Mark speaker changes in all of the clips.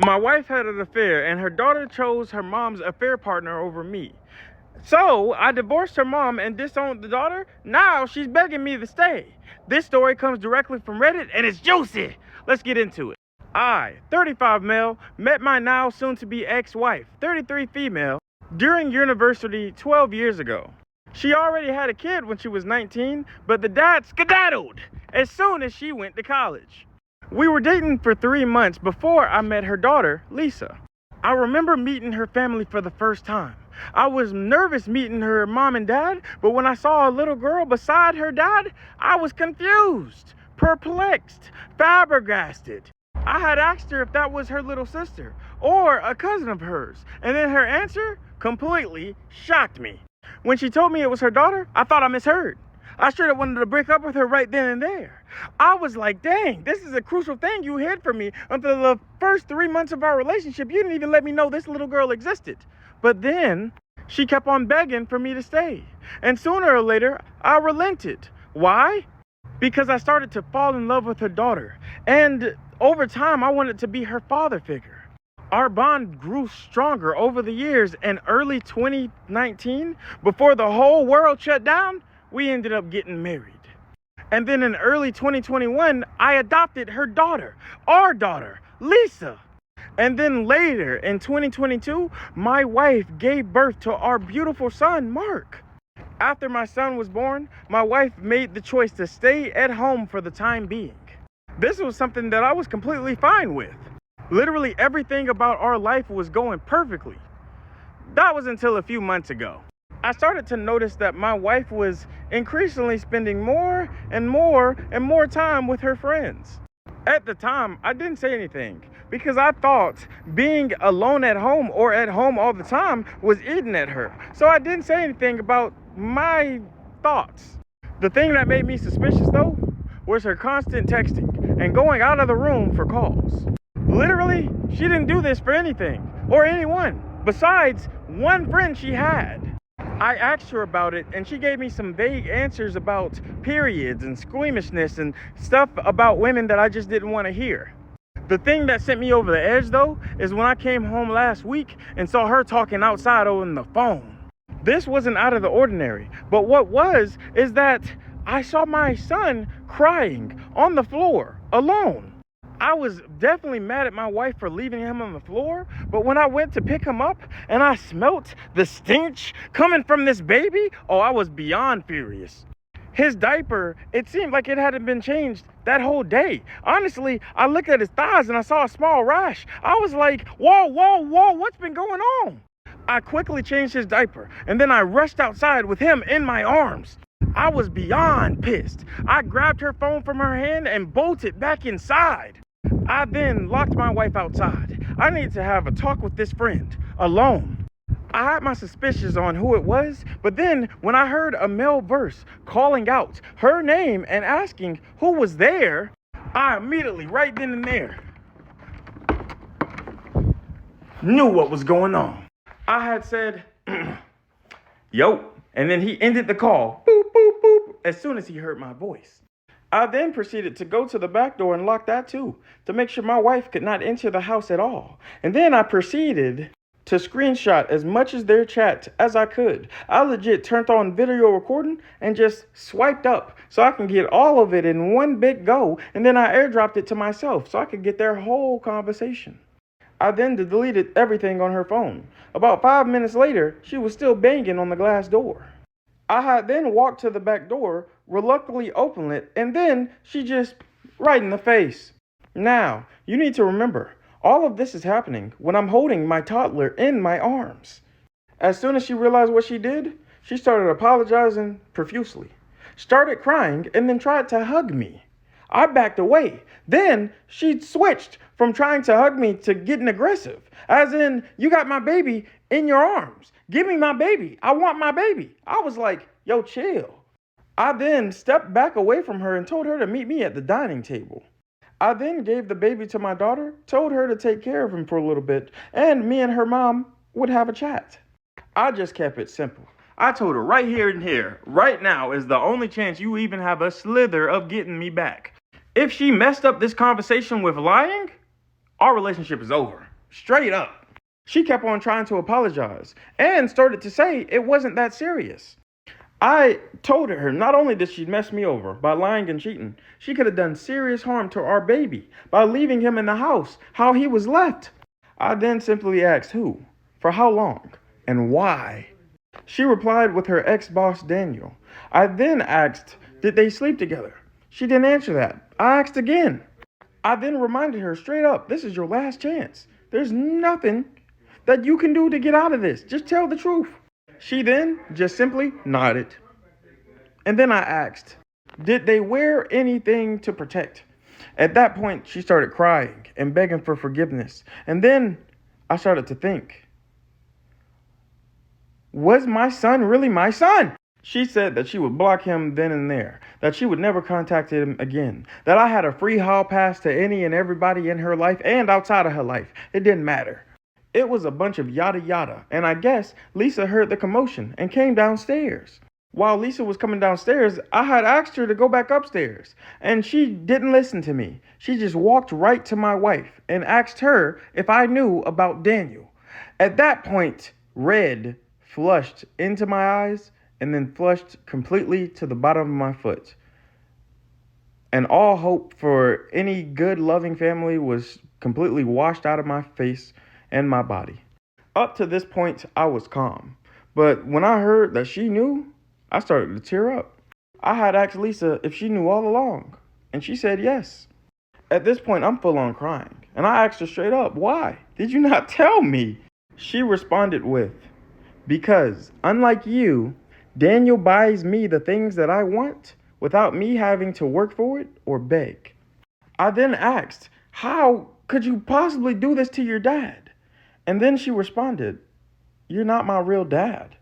Speaker 1: My wife had an affair, and her daughter chose her mom's affair partner over me. So I divorced her mom and disowned the daughter. Now she's begging me to stay. This story comes directly from Reddit, and it's juicy. Let's get into it. I, 35 male, met my now soon-to-be ex-wife, 33 female, during university 12 years ago. She already had a kid when she was 19, but the dad skedaddled as soon as she went to college. We were dating for 3 months before I met her daughter, Lisa. I remember meeting her family for the first time. I was nervous meeting her mom and dad, but when I saw a little girl beside her dad, I was confused, perplexed, flabbergasted. I had asked her if that was her little sister or a cousin of hers, and then her answer completely shocked me. When she told me it was her daughter, I thought I misheard. I straight up wanted to break up with her right then and there. I was like, dang, this is a crucial thing you hid from me. Until the first 3 months of our relationship, you didn't even let me know this little girl existed. But then she kept on begging for me to stay. And sooner or later, I relented. Why? Because I started to fall in love with her daughter. And over time, I wanted to be her father figure. Our bond grew stronger over the years, and early 2019, before the whole world shut down, we ended up getting married. And then in early 2021, I adopted her daughter, our daughter, Lisa. And then later in 2022, my wife gave birth to our beautiful son, Mark. After my son was born, my wife made the choice to stay at home for the time being. This was something that I was completely fine with. Literally everything about our life was going perfectly. That was until a few months ago. I started to notice that my wife was increasingly spending more and more and more time with her friends. At the time, I didn't say anything because I thought being alone at home or at home all the time was eating at her. So I didn't say anything about my thoughts. The thing that made me suspicious though was her constant texting and going out of the room for calls. Literally, she didn't do this for anything or anyone besides one friend she had. I asked her about it, and she gave me some vague answers about periods and squeamishness and stuff about women that I just didn't want to hear. The thing that sent me over the edge, though, is when I came home last week and saw her talking outside on the phone. This wasn't out of the ordinary, but what was is that I saw my son crying on the floor, alone. I was definitely mad at my wife for leaving him on the floor, but when I went to pick him up and I smelt the stench coming from this baby, oh, I was beyond furious. His diaper, it seemed like it hadn't been changed that whole day. Honestly, I looked at his thighs and I saw a small rash. I was like, whoa, what's been going on? I quickly changed his diaper, and then I rushed outside with him in my arms. I was beyond pissed. I grabbed her phone from her hand and bolted back inside. I then locked my wife outside. I needed to have a talk with this friend, alone. I had my suspicions on who it was, but then when I heard a male voice calling out her name and asking who was there, I immediately, right then and there, knew what was going on. I had said, yo, and then he ended the call, boop, boop, boop, as soon as he heard my voice. I then proceeded to go to the back door and lock that too, to make sure my wife could not enter the house at all. And then I proceeded to screenshot as much of their chat as I could. I legit turned on video recording and just swiped up so I can get all of it in one big go, and then I airdropped it to myself so I could get their whole conversation. I then deleted everything on her phone. About 5 minutes later, she was still banging on the glass door. I had then walked to the back door, reluctantly opened it, and then she just right in the face. Now, you need to remember, all of this is happening when I'm holding my toddler in my arms. As soon as she realized what she did, she started apologizing profusely, started crying, and then tried to hug me. I backed away. Then she switched from trying to hug me to getting aggressive, as in, you got my baby in your arms. Give me my baby. I want my baby. I was like, yo, chill. I then stepped back away from her and told her to meet me at the dining table. I then gave the baby to my daughter, told her to take care of him for a little bit, and me and her mom would have a chat. I just kept it simple. I told her right here and here, right now is the only chance you even have a slither of getting me back. If she messed up this conversation with lying, our relationship is over. Straight up. She kept on trying to apologize and started to say it wasn't that serious. I told her not only did she mess me over by lying and cheating, she could have done serious harm to our baby by leaving him in the house how he was left. I then simply asked who, for how long, and why. She replied with her ex-boss Daniel. I then asked, did they sleep together? She didn't answer that. I asked again. I then reminded her straight up, this is your last chance. There's nothing that you can do to get out of this. Just tell the truth. She then just simply nodded. And then I asked, did they wear anything to protect? At that point, she started crying and begging for forgiveness. And then I started to think, was my son really my son? She said that she would block him then and there, that she would never contact him again, that I had a free hall pass to any and everybody in her life and outside of her life. It didn't matter. It was a bunch of yada yada, and I guess Lisa heard the commotion and came downstairs. While Lisa was coming downstairs, I had asked her to go back upstairs, and she didn't listen to me. She just walked right to my wife and asked her if I knew about Daniel. At that point, red flushed into my eyes and then flushed completely to the bottom of my foot. And all hope for any good, loving family was completely washed out of my face and my body. Up to this point, I was calm. But when I heard that she knew, I started to tear up. I had asked Lisa if she knew all along, and she said yes. At this point, I'm full on crying, and I asked her straight up, why did you not tell me? She responded with, because unlike you, Daniel buys me the things that I want without me having to work for it or beg. I then asked, how could you possibly do this to your dad? And then she responded, you're not my real dad.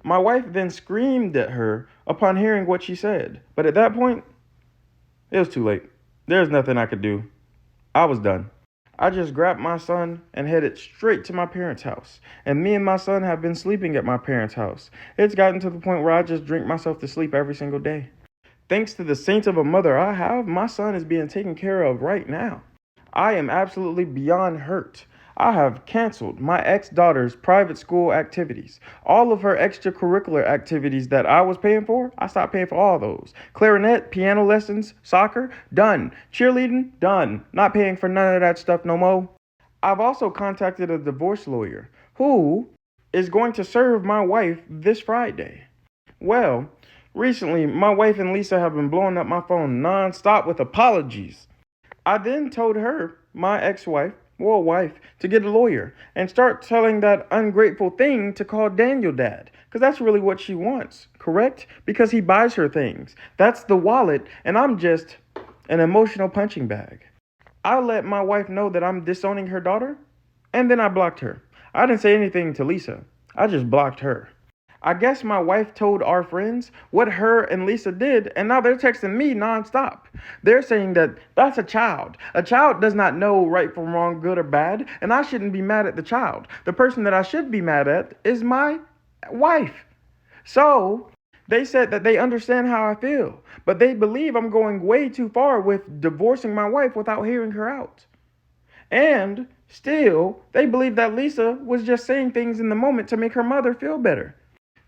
Speaker 1: My wife then screamed at her upon hearing what she said. But at that point, it was too late. There's nothing I could do. I was done. I just grabbed my son and headed straight to my parents' house. And me and my son have been sleeping at my parents' house. It's gotten to the point where I just drink myself to sleep every single day. Thanks to the saints of a mother I have, my son is being taken care of right now. I am absolutely beyond hurt. I have canceled my ex-daughter's private school activities. All of her extracurricular activities that I was paying for, I stopped paying for all those. Clarinet, piano lessons, soccer, done. Cheerleading, done. Not paying for none of that stuff no more. I've also contacted a divorce lawyer who is going to serve my wife this Friday. Well, recently, my wife and Lisa have been blowing up my phone nonstop with apologies. I then told her, my ex-wife, wife, to get a lawyer and start telling that ungrateful thing to call Daniel dad. Because that's really what she wants, correct? Because he buys her things. That's the wallet, and I'm just an emotional punching bag. I let my wife know that I'm disowning her daughter, and then I blocked her. I didn't say anything to Lisa. I just blocked her. I guess my wife told our friends what her and Lisa did, and now they're texting me nonstop. They're saying that that's a child. A child does not know right from wrong, good or bad, and I shouldn't be mad at the child. The person that I should be mad at is my wife. So they said that they understand how I feel, but they believe I'm going way too far with divorcing my wife without hearing her out. And still, they believe that Lisa was just saying things in the moment to make her mother feel better.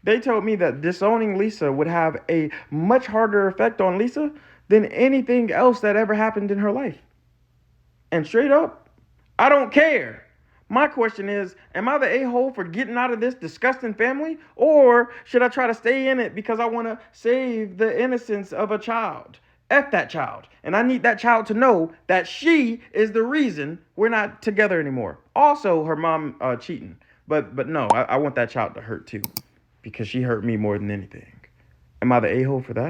Speaker 1: They told me that disowning Lisa would have a much harder effect on Lisa than anything else that ever happened in her life. And straight up, I don't care. My question is, am I the a-hole for getting out of this disgusting family? Or should I try to stay in it because I want to save the innocence of a child? F that child. And I need that child to know that she is the reason we're not together anymore. Also, her mom cheating. But no, I want that child to hurt too. Because she hurt me more than anything. Am I the a-hole for that?